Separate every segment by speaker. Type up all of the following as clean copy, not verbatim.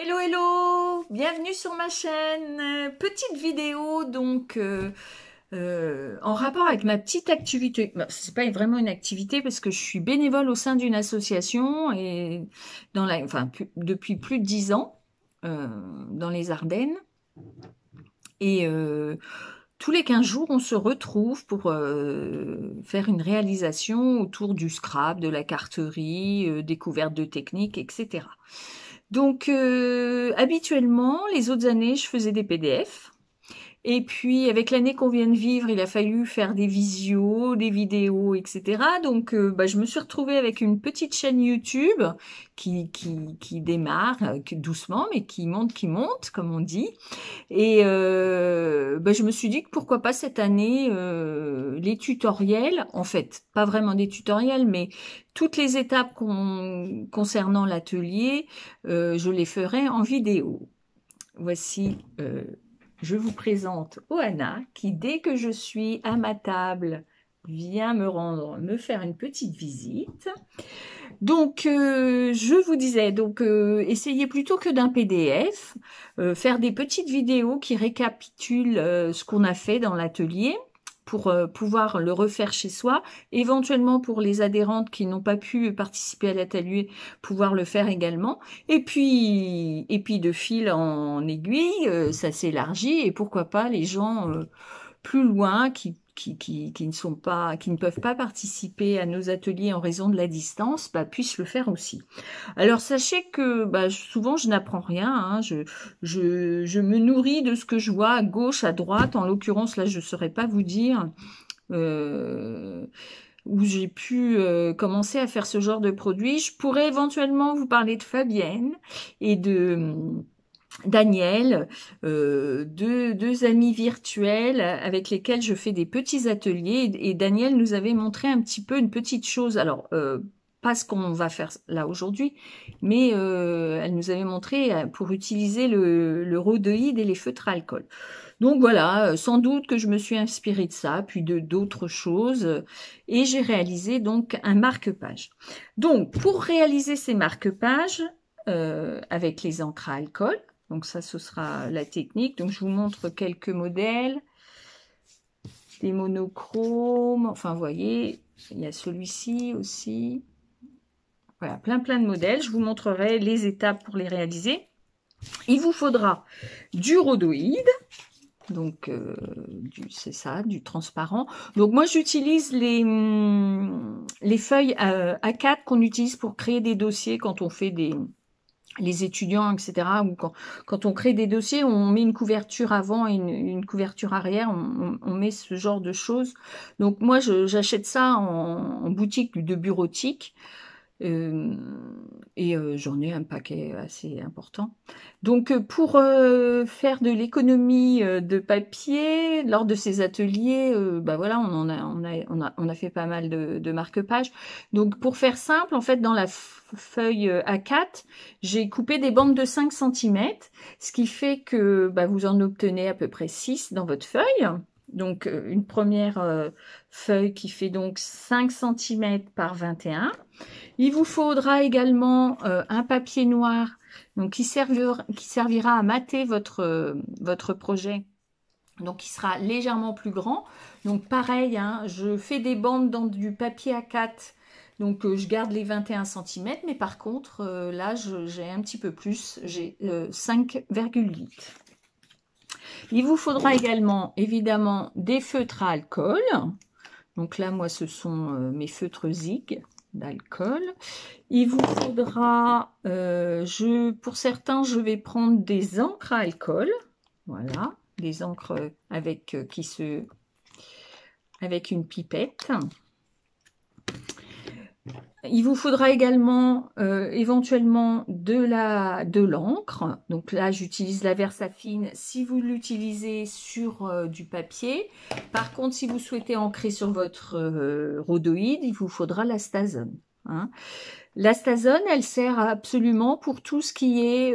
Speaker 1: Hello, hello! Bienvenue sur ma chaîne. Petite vidéo donc en rapport avec ma petite activité. Bon, c'est pas vraiment une activité parce que je suis bénévole au sein d'une association et depuis plus de 10 ans dans les Ardennes. Et tous les 15 jours, on se retrouve pour faire une réalisation autour du scrap, de la carterie, découverte de techniques, etc. Donc, habituellement, les autres années, je faisais des PDF. Et puis, avec l'année qu'on vient de vivre, il a fallu faire des visios, des vidéos, etc. Donc, je me suis retrouvée avec une petite chaîne YouTube qui démarre doucement, mais qui monte, comme on dit. Et je me suis dit que pourquoi pas cette année, les tutoriels, en fait, pas vraiment des tutoriels, mais toutes les étapes concernant l'atelier, je les ferai en vidéo. Voici, je vous présente Oana, qui dès que je suis à ma table, vient me faire une petite visite. Donc, je vous disais, donc essayez plutôt que d'un PDF, faire des petites vidéos qui récapitulent ce qu'on a fait dans l'atelier pour pouvoir le refaire chez soi, éventuellement pour les adhérentes qui n'ont pas pu participer à l'atelier, pouvoir le faire également. Et puis de fil en aiguille, ça s'élargit et pourquoi pas les gens plus loin qui ne peuvent pas participer à nos ateliers en raison de la distance, puissent le faire aussi. Alors sachez que souvent je n'apprends rien, hein, je me nourris de ce que je vois à gauche, à droite. En l'occurrence là, je ne saurais pas vous dire où j'ai pu commencer à faire ce genre de produit. Je pourrais éventuellement vous parler de Fabienne et de Daniel, deux amis virtuels avec lesquels je fais des petits ateliers. Et Daniel nous avait montré un petit peu une petite chose. Alors, pas ce qu'on va faire là aujourd'hui, mais elle nous avait montré pour utiliser le rhodoïde et les feutres à alcool. Donc voilà, sans doute que je me suis inspirée de ça, puis de d'autres choses, et j'ai réalisé donc un marque-page. Donc, pour réaliser ces marque-pages, avec les encres à alcool, donc ça, ce sera la technique. Donc, je vous montre quelques modèles, des monochromes, enfin, vous voyez, il y a celui-ci aussi. Voilà, plein de modèles. Je vous montrerai les étapes pour les réaliser. Il vous faudra du rhodoïde, donc c'est ça, du transparent. Donc moi j'utilise les feuilles A4 qu'on utilise pour créer des dossiers quand on fait les étudiants, etc. Ou quand on crée des dossiers, on met une couverture avant et une couverture arrière, on met ce genre de choses. Donc moi j'achète ça en boutique de bureautique. J'en ai un paquet assez important. Donc pour faire de l'économie de papier lors de ces ateliers, voilà, on a fait pas mal de marque-pages. Donc pour faire simple, en fait, dans la feuille A4, j'ai coupé des bandes de 5 cm, ce qui fait que vous en obtenez à peu près 6 dans votre feuille. Donc une première feuille qui fait donc 5 cm par 21. Il vous faudra également un papier noir donc qui servira à mater votre projet. Donc, il sera légèrement plus grand. Donc, pareil, hein, je fais des bandes dans du papier A4. Donc, je garde les 21 cm. Mais par contre, là, j'ai un petit peu plus. J'ai 5,8. Il vous faudra également, évidemment, des feutres à alcool. Donc là, moi, ce sont mes feutres Zig d'alcool. Il vous faudra, pour certains, je vais prendre des encres à alcool. Voilà, des encres avec une pipette. Il vous faudra également éventuellement de l'encre. Donc là, j'utilise la Versafine si vous l'utilisez sur du papier. Par contre, si vous souhaitez ancrer sur votre rhodoïde, il vous faudra la Stazone. Hein. La Stazone, elle sert absolument pour tout ce qui est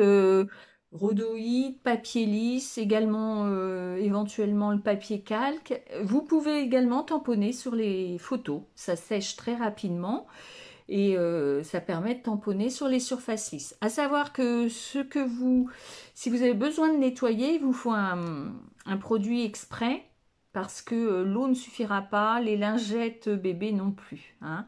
Speaker 1: rhodoïde, papier lisse, également éventuellement le papier calque. Vous pouvez également tamponner sur les photos. Ça sèche très rapidement. et ça permet de tamponner sur les surfaces lisses. À savoir que si vous avez besoin de nettoyer, il vous faut un produit exprès parce que l'eau ne suffira pas, les lingettes bébés non plus, hein.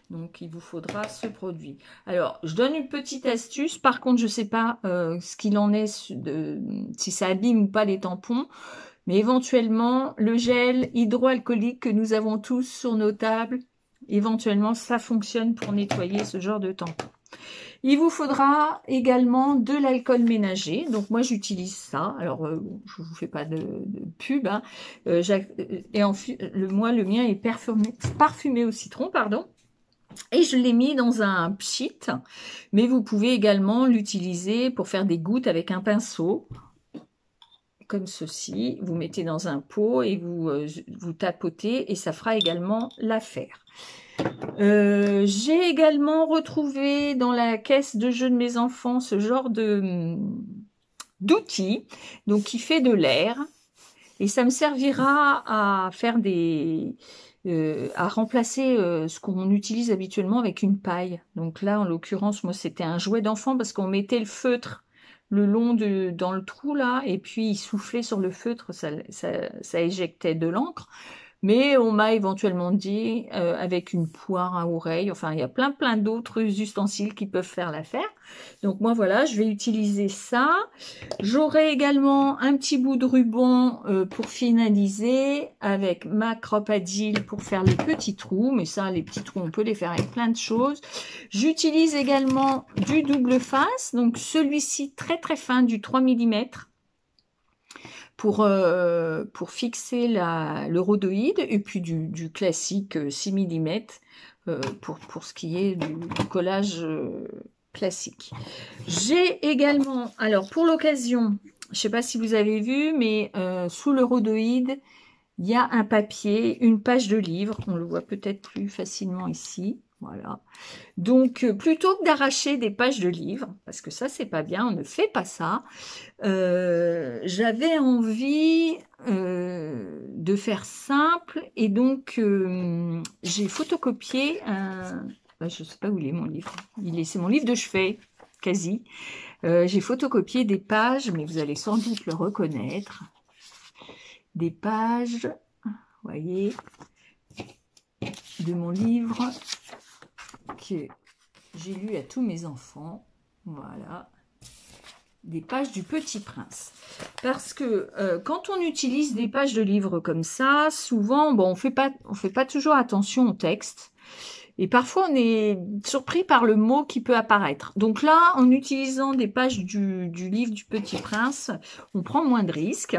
Speaker 1: Donc, il vous faudra ce produit. Alors, je donne une petite astuce. Par contre, je ne sais pas ce qu'il en est, si ça abîme ou pas les tampons. Mais éventuellement, le gel hydroalcoolique que nous avons tous sur nos tables, éventuellement, ça fonctionne pour nettoyer ce genre de tampons. Il vous faudra également de l'alcool ménager. Donc, moi, j'utilise ça. Alors, je ne vous fais pas de pub, hein. Moi, le mien est parfumé au citron, pardon. Et je l'ai mis dans un pchit, mais vous pouvez également l'utiliser pour faire des gouttes avec un pinceau, comme ceci. Vous mettez dans un pot et vous tapotez et ça fera également l'affaire. J'ai également retrouvé dans la caisse de jeux de mes enfants ce genre d'outil, donc qui fait de l'air. Et ça me servira à faire à remplacer ce qu'on utilise habituellement avec une paille. Donc là, en l'occurrence, moi, c'était un jouet d'enfant parce qu'on mettait le feutre le long dans le trou là, et puis il soufflait sur le feutre, ça éjectait de l'encre. Mais on m'a éventuellement dit, avec une poire à oreille, enfin, il y a plein d'autres ustensiles qui peuvent faire l'affaire. Donc moi, voilà, je vais utiliser ça. J'aurai également un petit bout de ruban pour finaliser avec ma Crop-A-Dil pour faire les petits trous. Mais ça, les petits trous, on peut les faire avec plein de choses. J'utilise également du double face, donc celui-ci très fin, du 3 mm. Pour fixer le rhodoïde, et puis du classique 6 mm pour ce qui est du collage classique. J'ai également, alors pour l'occasion, je ne sais pas si vous avez vu, mais sous le rhodoïde, il y a un papier, une page de livre, on le voit peut-être plus facilement ici. Voilà. Donc, plutôt que d'arracher des pages de livres, parce que ça, c'est pas bien, on ne fait pas ça, j'avais envie de faire simple, et donc, j'ai photocopié je sais pas où il est mon livre. C'est mon livre de chevet, quasi. J'ai photocopié des pages, mais vous allez sans doute le reconnaître. Des pages, vous voyez, de mon livre que j'ai lu à tous mes enfants. Voilà. Des pages du Petit Prince. Parce que quand on utilise des pages de livres comme ça, souvent, bon, on fait pas toujours attention au texte. Et parfois, on est surpris par le mot qui peut apparaître. Donc là, en utilisant des pages du livre du Petit Prince, on prend moins de risques.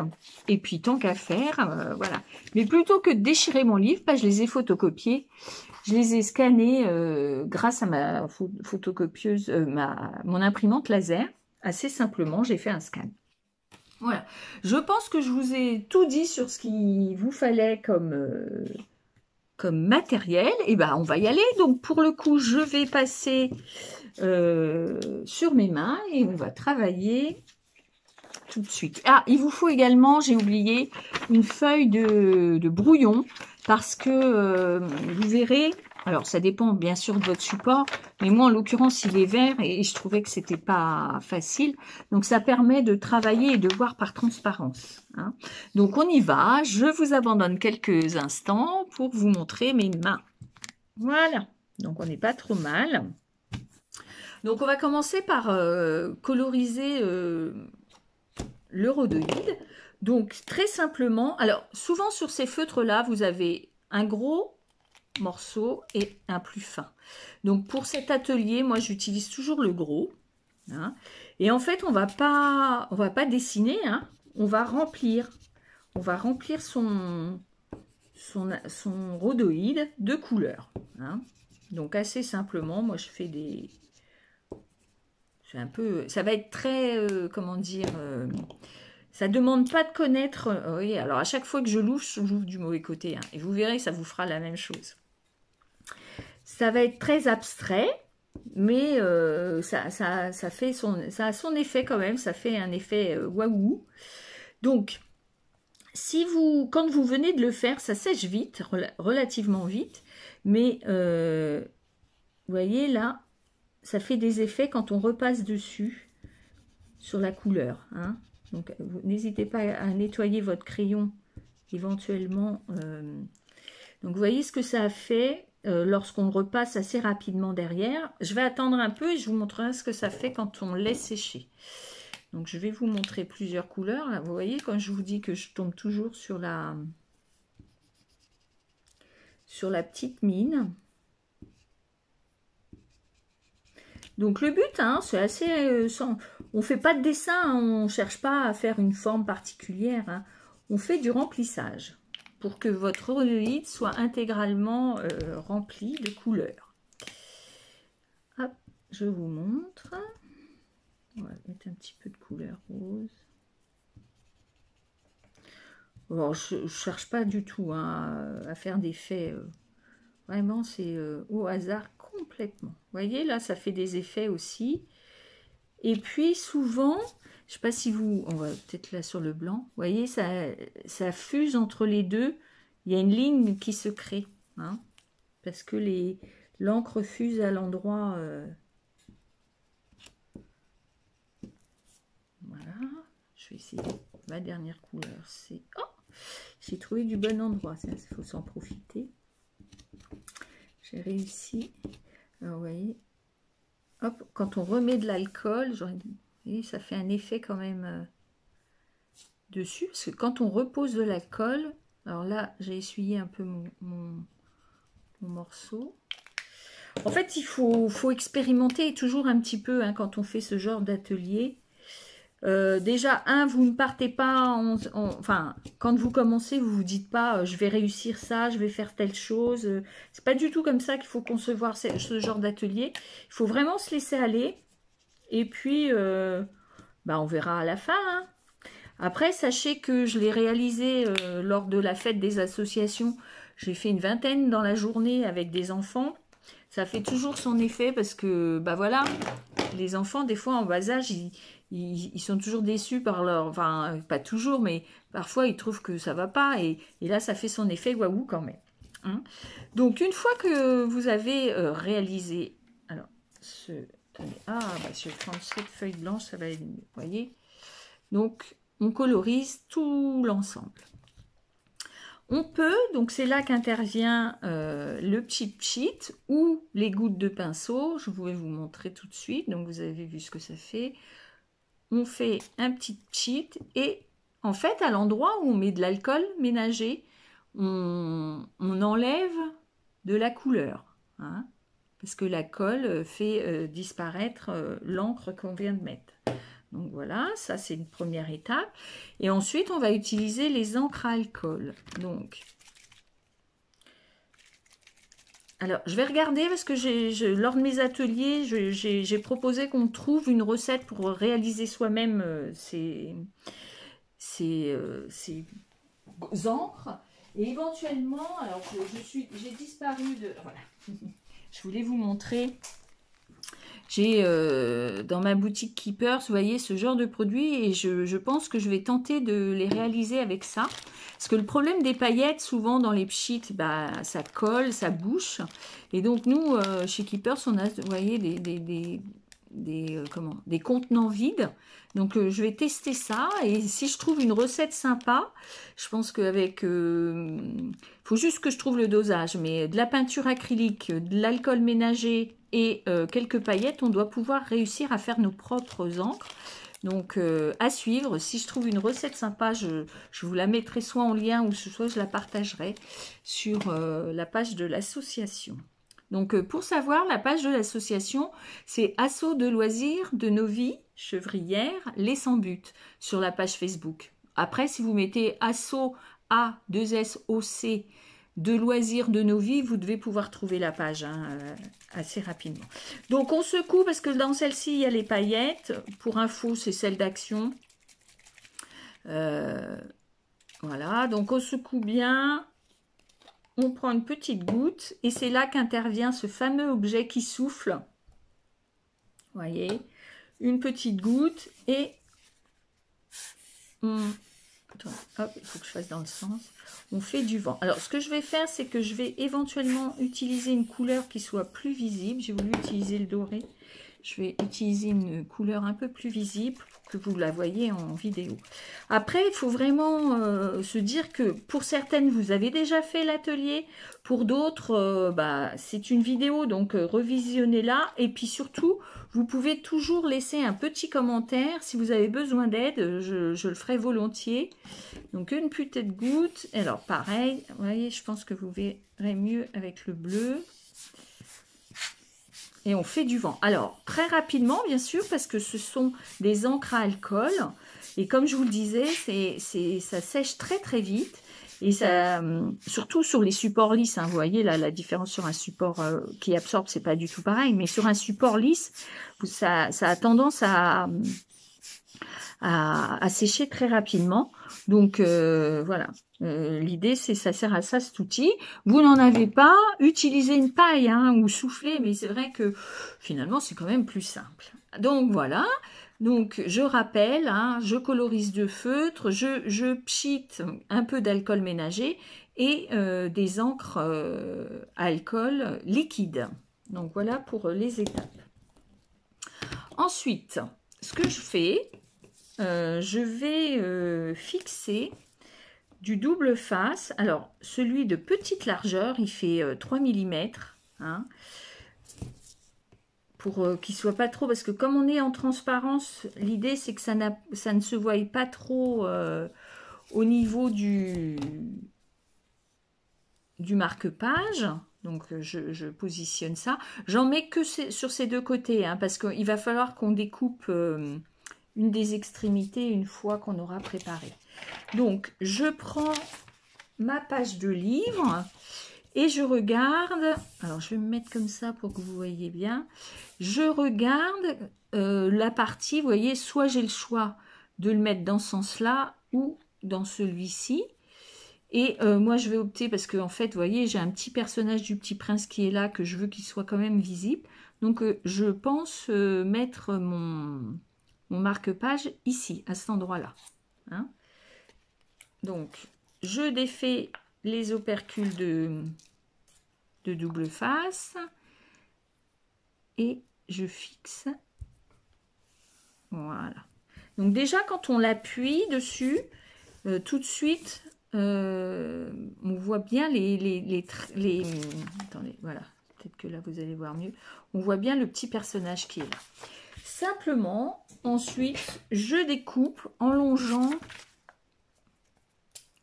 Speaker 1: Et puis, tant qu'à faire, voilà. Mais plutôt que de déchirer mon livre, je les ai photocopiés. Je les ai scannés grâce à ma photocopieuse, mon imprimante laser. Assez simplement, j'ai fait un scan. Voilà. Je pense que je vous ai tout dit sur ce qu'il vous fallait comme matériel. Et ben, on va y aller. Donc, pour le coup, je vais passer sur mes mains et on va travailler tout de suite. Ah, il vous faut également, j'ai oublié, une feuille de brouillon parce que vous verrez, alors ça dépend bien sûr de votre support, mais moi en l'occurrence il est vert et je trouvais que c'était pas facile. Donc ça permet de travailler et de voir par transparence, hein. Donc on y va, je vous abandonne quelques instants pour vous montrer mes mains. Voilà, donc on n'est pas trop mal. Donc on va commencer par coloriser le rhodoïde. Donc très simplement, alors souvent sur ces feutres là vous avez un gros morceau et un plus fin. Donc pour cet atelier, moi j'utilise toujours le gros, hein. Et en fait on va pas dessiner, hein. On va remplir son rhodoïde de couleurs, hein. Donc assez simplement, moi je fais ça va être très comment dire, ça demande pas de connaître. Oui, alors à chaque fois que je l'ouvre du mauvais côté, hein, et vous verrez, ça vous fera la même chose. Ça va être très abstrait, mais ça a son effet quand même. Ça fait un effet waouh. Donc, quand vous venez de le faire, ça sèche vite, relativement vite, mais Vous voyez là, ça fait des effets quand on repasse dessus sur la couleur. Hein. Donc n'hésitez pas à nettoyer votre crayon éventuellement. Donc vous voyez ce que ça a fait lorsqu'on repasse assez rapidement derrière. Je vais attendre un peu et je vous montrerai ce que ça fait quand on laisse sécher. Donc je vais vous montrer plusieurs couleurs. Là, vous voyez quand je vous dis que je tombe toujours sur la petite mine. Donc le but, hein, c'est assez... on ne fait pas de dessin, hein, on ne cherche pas à faire une forme particulière. Hein. On fait du remplissage pour que votre rhodoïde soit intégralement rempli de couleurs. Hop, je vous montre. On va mettre un petit peu de couleur rose. Bon, je ne cherche pas du tout hein, à faire des faits. Vraiment, c'est au hasard complètement. Vous voyez, là, ça fait des effets aussi. Et puis, souvent, je ne sais pas si vous... On va peut-être là sur le blanc. Vous voyez, ça fuse entre les deux. Il y a une ligne qui se crée. Hein, parce que l'encre fuse à l'endroit... Voilà. Je vais essayer. Ma dernière couleur, c'est... Oh, j'ai trouvé du bon endroit. Il faut s'en profiter. J'ai réussi. Alors, vous voyez, hop, quand on remet de l'alcool, ça fait un effet quand même dessus. Parce que quand on repose de l'alcool, alors là, j'ai essuyé un peu mon morceau. En fait, il faut expérimenter toujours un petit peu hein, quand on fait ce genre d'atelier. Déjà, vous ne partez pas, enfin, quand vous commencez, vous vous dites pas, je vais réussir ça, je vais faire telle chose. C'est pas du tout comme ça qu'il faut concevoir ce genre d'atelier. Il faut vraiment se laisser aller. Et puis, on verra à la fin. Hein. Après, sachez que je l'ai réalisé lors de la fête des associations. J'ai fait une vingtaine dans la journée avec des enfants. Ça fait toujours son effet parce que, voilà, les enfants, des fois, en bas âge, ils sont toujours déçus par leur... Enfin, pas toujours, mais parfois, ils trouvent que ça va pas. Et là, ça fait son effet waouh quand même. Hein. Donc, une fois que vous avez réalisé... Alors, je vais prendre cette feuille blanche, ça va être mieux. Vous voyez. Donc, on colorise tout l'ensemble. On peut, donc c'est là qu'intervient le cheat sheet ou les gouttes de pinceau. Je vais vous montrer tout de suite. Donc, vous avez vu ce que ça fait. On fait un petit cheat et en fait, à l'endroit où on met de l'alcool ménager, on enlève de la couleur. Hein, parce que la colle fait disparaître l'encre qu'on vient de mettre. Donc voilà, ça c'est une première étape. Et ensuite, on va utiliser les encres à alcool. Donc, alors je vais regarder parce que lors de mes ateliers, j'ai proposé qu'on trouve une recette pour réaliser soi-même ces encres. Et éventuellement, alors j'ai disparu de... Voilà, je voulais vous montrer... J'ai dans ma boutique Keepers, vous voyez, ce genre de produits et je pense que je vais tenter de les réaliser avec ça. Parce que le problème des paillettes, souvent dans les pchits, ça colle, ça bouche. Et donc nous, chez Keepers, on a, vous voyez, des contenants vides. Donc je vais tester ça et si je trouve une recette sympa, je pense qu'avec... faut juste que je trouve le dosage, mais de la peinture acrylique, de l'alcool ménager et quelques paillettes, on doit pouvoir réussir à faire nos propres encres. Donc à suivre, si je trouve une recette sympa, je vous la mettrai soit en lien ou soit je la partagerai sur la page de l'association. Donc pour savoir, la page de l'association, c'est Asso de loisirs de nos vies chevrières, les sans but, sur la page Facebook. Après, si vous mettez Asso A2SOC de loisirs de nos vies, vous devez pouvoir trouver la page hein, assez rapidement. Donc on secoue parce que dans celle-ci, il y a les paillettes. Pour info, c'est celle d'Action. Voilà, donc on secoue bien. On prend une petite goutte et c'est là qu'intervient ce fameux objet qui souffle. Vous voyez, une petite goutte et on Attends, hop, il faut que je fasse dans le sens. On fait du vent. Alors, ce que je vais faire, c'est que je vais éventuellement utiliser une couleur qui soit plus visible. J'ai voulu utiliser le doré. Je vais utiliser une couleur un peu plus visible pour que vous la voyez en vidéo. Après, il faut vraiment se dire que pour certaines, vous avez déjà fait l'atelier. Pour d'autres, c'est une vidéo, donc revisionnez-la. Et puis surtout, vous pouvez toujours laisser un petit commentaire. Si vous avez besoin d'aide, je le ferai volontiers. Donc une petite goutte. Alors pareil, vous voyez, je pense que vous verrez mieux avec le bleu. Et on fait du vent. Alors, très rapidement, bien sûr, parce que ce sont des encres à alcool. Et comme je vous le disais, ça sèche très très vite. Et ça, surtout sur les supports lisses, hein, vous voyez là, la différence sur un support qui absorbe, c'est pas du tout pareil. Mais sur un support lisse, ça a tendance à sécher très rapidement. Donc voilà, l'idée c'est ça sert à ça cet outil. Vous n'en avez pas, utilisez une paille hein, ou soufflez, mais c'est vrai que finalement c'est quand même plus simple. Donc voilà, donc je rappelle, hein, je colorise de feutre, je pchite un peu d'alcool ménager et des encres à alcool liquide. Donc voilà pour les étapes. Ensuite, ce que je fais, je vais fixer du double face. Alors, celui de petite largeur, il fait 3 mm. Hein, pour qu'il ne soit pas trop... Parce que comme on est en transparence, l'idée, c'est que ça ne se voie pas trop au niveau du marque-page. Donc, je positionne ça. J'en mets que sur ces deux côtés, hein, parce qu'il va falloir qu'on découpe... une des extrémités une fois qu'on aura préparé. Donc, je prends ma page de livre et je regarde. Alors, je vais me mettre comme ça pour que vous voyez bien. Je regarde la partie, vous voyez, soit j'ai le choix de le mettre dans ce sens-là ou dans celui-ci. Et moi, je vais opter parce que, en fait, vous voyez, j'ai un petit personnage du Petit Prince qui est là, que je veux qu'il soit quand même visible. Donc, je pense mettre mon marque-page ici, à cet endroit-là. Hein. Donc, je défais les opercules de double face et je fixe. Voilà. Donc déjà, quand on l'appuie dessus, tout de suite, on voit bien les attendez, voilà. Peut-être que là, vous allez voir mieux. On voit bien le petit personnage qui est là. Simplement, ensuite, je découpe en longeant.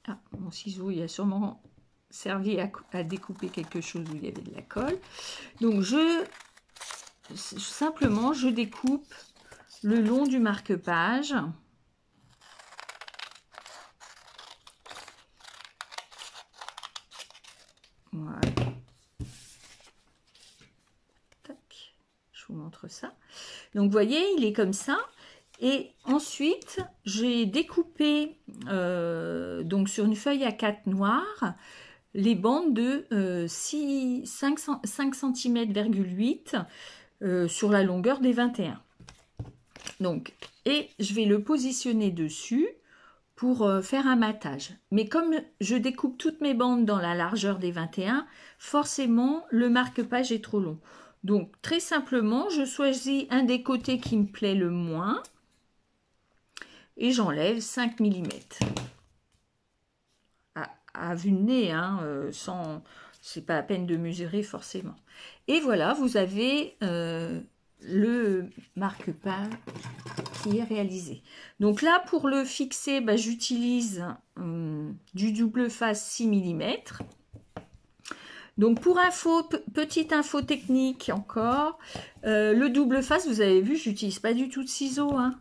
Speaker 1: Ah, mon ciseau, il a sûrement servi à découper quelque chose où il y avait de la colle. Donc, simplement, je découpe le long du marque-page. Voilà. Tac. Je vous montre ça. Donc, vous voyez, il est comme ça. Et ensuite, j'ai découpé donc sur une feuille A4 noire les bandes de 5 cm,8 sur la longueur des 21. Donc, et je vais le positionner dessus pour faire un matage. Mais comme je découpe toutes mes bandes dans la largeur des 21, forcément, le marque-page est trop long. Donc, très simplement, je choisis un des côtés qui me plaît le moins et j'enlève 5 mm. À vue de nez, hein, c'est pas à peine de mesurer forcément. Et voilà, vous avez le marque-page qui est réalisé. Donc là, pour le fixer, j'utilise du double face 6 mm. Donc pour petite info technique encore, le double face, vous avez vu, j'utilise pas du tout de ciseaux. Hein.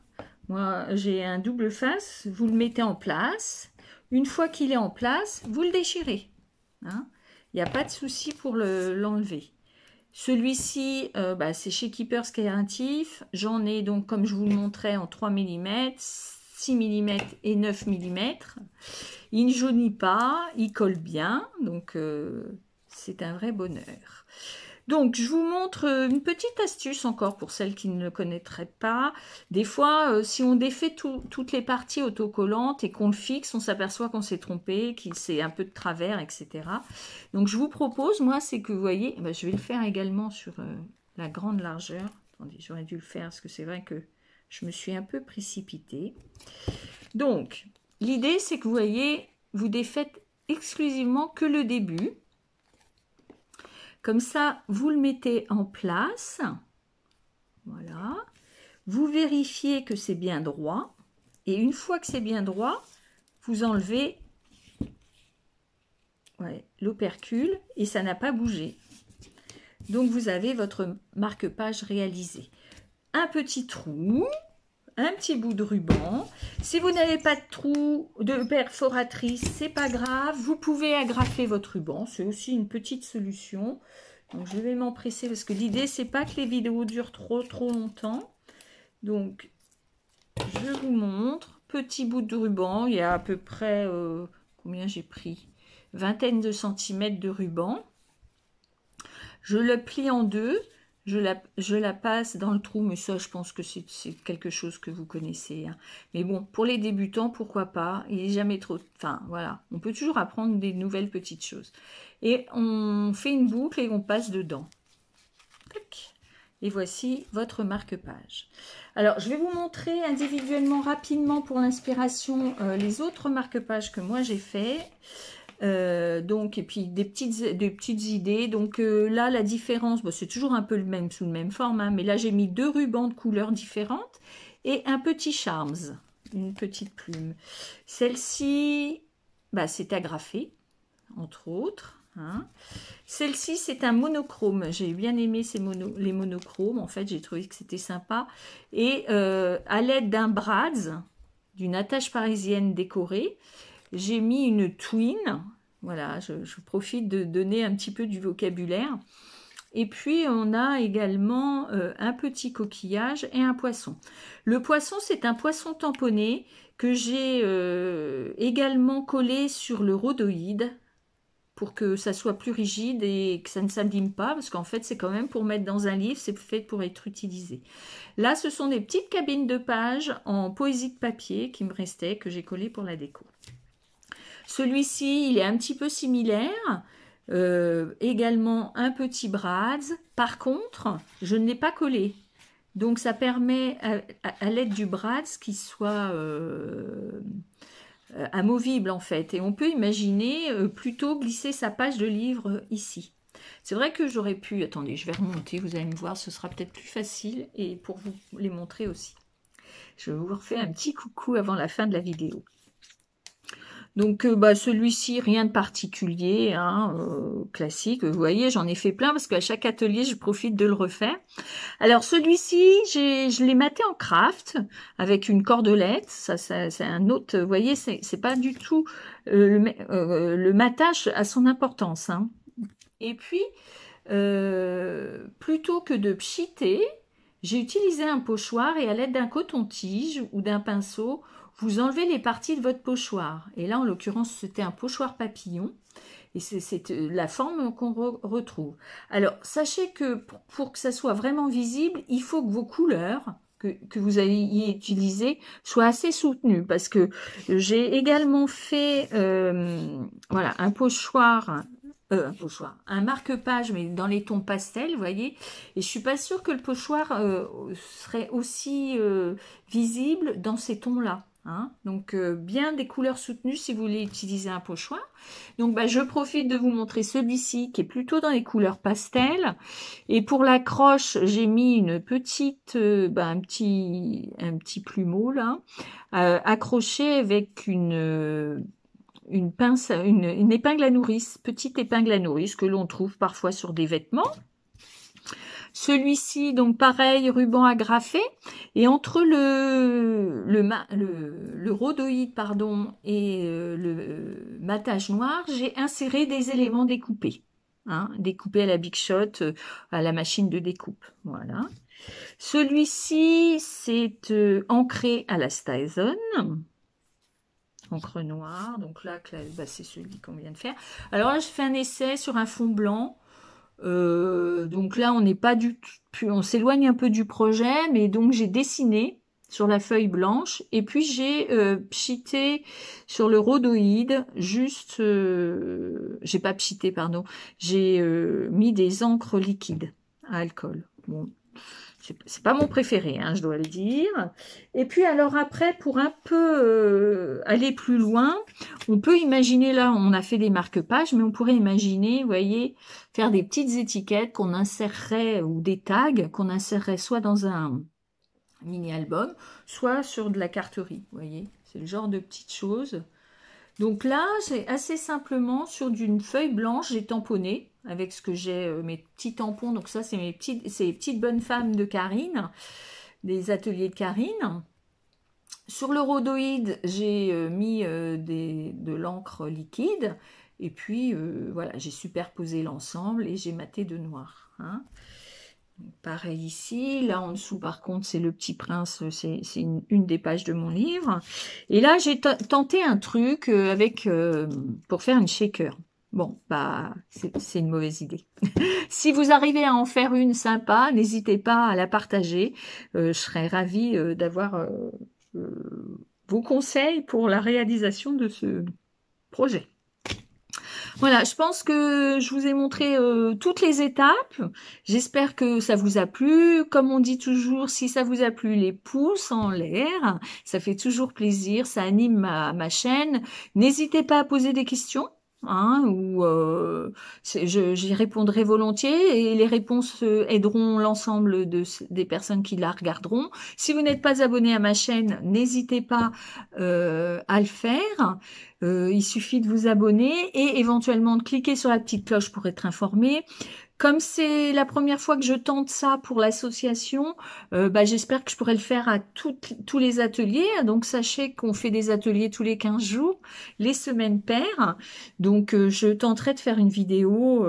Speaker 1: Moi, j'ai un double face, vous le mettez en place. Une fois qu'il est en place, vous le déchirez. Hein. Il n'y a pas de souci pour l'enlever. Celui-ci, c'est chez Keepers Créatif. J'en ai donc, comme je vous le montrais, en 3 mm, 6 mm et 9 mm. Il ne jaunit pas, il colle bien. Donc, c'est un vrai bonheur. Donc, je vous montre une petite astuce encore pour celles qui ne le connaîtraient pas. Des fois, si on défait toutes les parties autocollantes et qu'on le fixe, on s'aperçoit qu'on s'est trompé, qu'il c'est un peu de travers, etc. Donc, je vous propose, moi, c'est que vous voyez, je vais le faire également sur la grande largeur. Attendez, j'aurais dû le faire parce que c'est vrai que je me suis un peu précipitée. Donc, l'idée, c'est que vous voyez, vous défaites exclusivement que le début. Comme ça, vous le mettez en place. Voilà. Vous vérifiez que c'est bien droit. Et une fois que c'est bien droit, vous enlevez l'opercule et ça n'a pas bougé. Donc, vous avez votre marque-page réalisé. Un petit trou, un petit bout de ruban. Si vous n'avez pas de trou de perforatrice, c'est pas grave. Vous pouvez agrafer votre ruban. C'est aussi une petite solution. Donc, je vais m'empresser parce que l'idée, c'est pas que les vidéos durent trop longtemps. Donc, je vous montre. Petit bout de ruban. Il y a à peu près, combien j'ai pris? Vingtaine de centimètres de ruban. Je le plie en deux. Je la passe dans le trou, mais ça, je pense que c'est quelque chose que vous connaissez. Hein. Mais bon, pour les débutants, pourquoi pas? Il n'est jamais trop... Enfin, voilà. On peut toujours apprendre des nouvelles petites choses. Et on fait une boucle et on passe dedans. Tac. Et voici votre marque-page. Alors, je vais vous montrer individuellement, rapidement, pour l'inspiration, les autres marque-pages que moi j'ai fait. Donc, et puis des petites idées. Donc là, la différence, c'est toujours un peu le même, sous le même format, mais là, j'ai mis 2 rubans de couleurs différentes et un petit charms, une petite plume. Celle-ci, c'est agrafé, entre autres. Hein. Celle-ci, c'est un monochrome. J'ai bien aimé les monochromes. En fait, j'ai trouvé que c'était sympa. Et à l'aide d'un brads, d'une attache parisienne décorée, j'ai mis une twin. Voilà, je profite de donner un petit peu du vocabulaire. Et puis, on a également un petit coquillage et un poisson. Le poisson, c'est un poisson tamponné que j'ai également collé sur le rhodoïde pour que ça soit plus rigide et que ça ne s'abîme pas, parce qu'en fait, c'est quand même pour mettre dans un livre, c'est fait pour être utilisé. Là, ce sont des petites cabines de pages en poésie de papier qui me restaient, que j'ai collées pour la déco. Celui-ci, il est un petit peu similaire. Également un petit brads. Par contre, je ne l'ai pas collé. Donc, ça permet, à l'aide du brads, qu'il soit amovible, en fait. Et on peut imaginer plutôt glisser sa page de livre ici. C'est vrai que j'aurais pu... Attendez, je vais remonter, vous allez me voir, ce sera peut-être plus facile. Et pour vous les montrer aussi. Je vous refais un petit coucou avant la fin de la vidéo. Donc, celui-ci, rien de particulier, hein, classique. Vous voyez, j'en ai fait plein parce qu'à chaque atelier, je profite de le refaire. Alors, celui-ci, je l'ai maté en craft avec une cordelette. Ça c'est un autre, vous voyez, c'est pas du tout... le matage a son importance. Hein. Et puis, plutôt que de pchiter, j'ai utilisé un pochoir et à l'aide d'un coton-tige ou d'un pinceau, vous enlevez les parties de votre pochoir. Et là, en l'occurrence, c'était un pochoir papillon. Et c'est la forme qu'on retrouve. Alors, sachez que pour que ça soit vraiment visible, il faut que vos couleurs que vous ayez utilisées soient assez soutenues. Parce que j'ai également fait voilà, un pochoir... un marque-page, mais dans les tons pastels, vous voyez. Et je suis pas sûre que le pochoir serait aussi visible dans ces tons-là. Hein. Donc, bien des couleurs soutenues si vous voulez utiliser un pochoir. Donc, je profite de vous montrer celui-ci qui est plutôt dans les couleurs pastel. Et pour l'accroche, j'ai mis une petite, un petit plumeau là, accroché avec une pince, une épingle à nourrice, petite épingle à nourrice que l'on trouve parfois sur des vêtements. Celui-ci, donc pareil, ruban agrafé. Et entre le rhodoïde pardon, et le matage noir, j'ai inséré des éléments découpés. Hein, découpés à la Big Shot, à la machine de découpe. Voilà. Celui-ci, c'est ancré à la Staezon. Encre noire. Donc là, c'est celui qu'on vient de faire. Alors là, je fais un essai sur un fond blanc. Donc là, on n'est pas du tout, on s'éloigne un peu du projet, mais donc j'ai dessiné sur la feuille blanche et puis j'ai pchité sur le rhodoïde, juste, j'ai pas pchité, pardon, j'ai mis des encres liquides à alcool. Bon, c'est pas mon préféré, hein, je dois le dire. Et puis alors après, pour un peu aller plus loin, on peut imaginer, là on a fait des marque-pages, mais on pourrait imaginer, vous voyez, faire des petites étiquettes qu'on insérerait, ou des tags qu'on insérerait soit dans un mini-album, soit sur de la carterie, vous voyez. C'est le genre de petites choses. Donc là, j'ai assez simplement, sur d'une feuille blanche, j'ai tamponné avec ce que j'ai, mes petits tampons. Donc ça, c'est les petites bonnes femmes de Karine, des ateliers de Karine. Sur le rhodoïde, j'ai mis de l'encre liquide. Et puis, voilà, j'ai superposé l'ensemble et j'ai maté de noir. Hein. Pareil ici, là en dessous par contre c'est le Petit Prince, c'est une des pages de mon livre. Et là j'ai tenté un truc pour faire une shaker. Bon, bah c'est une mauvaise idée. Si vous arrivez à en faire une sympa, n'hésitez pas à la partager. Je serais ravie d'avoir vos conseils pour la réalisation de ce projet. Voilà, je pense que je vous ai montré toutes les étapes. J'espère que ça vous a plu. Comme on dit toujours, si ça vous a plu, les pouces en l'air. Ça fait toujours plaisir, ça anime ma chaîne. N'hésitez pas à poser des questions. Hein, ou j'y répondrai volontiers et les réponses aideront l'ensemble des personnes qui la regarderont. Si vous n'êtes pas abonné à ma chaîne, n'hésitez pas à le faire. Il suffit de vous abonner et éventuellement de cliquer sur la petite cloche pour être informé. Comme c'est la première fois que je tente ça pour l'association, j'espère que je pourrai le faire à tous les ateliers. Donc sachez qu'on fait des ateliers tous les 15 jours, les semaines paires. Donc je tenterai de faire une vidéo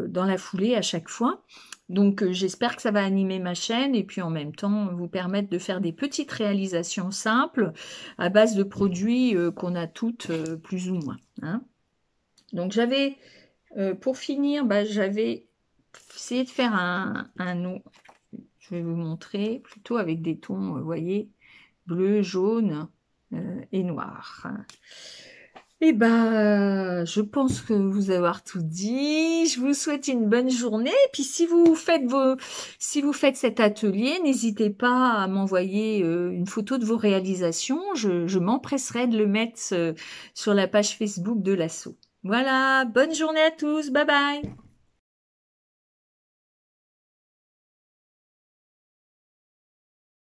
Speaker 1: dans la foulée à chaque fois. Donc j'espère que ça va animer ma chaîne et puis en même temps vous permettre de faire des petites réalisations simples à base de produits qu'on a toutes plus ou moins. Hein. Donc j'avais, pour finir, j'avais essayé de faire un nom. Je vais vous montrer plutôt avec des tons, vous voyez, bleu, jaune et noir. Et je pense que vous avoir tout dit. Je vous souhaite une bonne journée. Et puis si vous faites cet atelier, n'hésitez pas à m'envoyer une photo de vos réalisations. Je m'empresserai de le mettre sur la page Facebook de l'asso. Voilà, bonne journée à tous. Bye bye.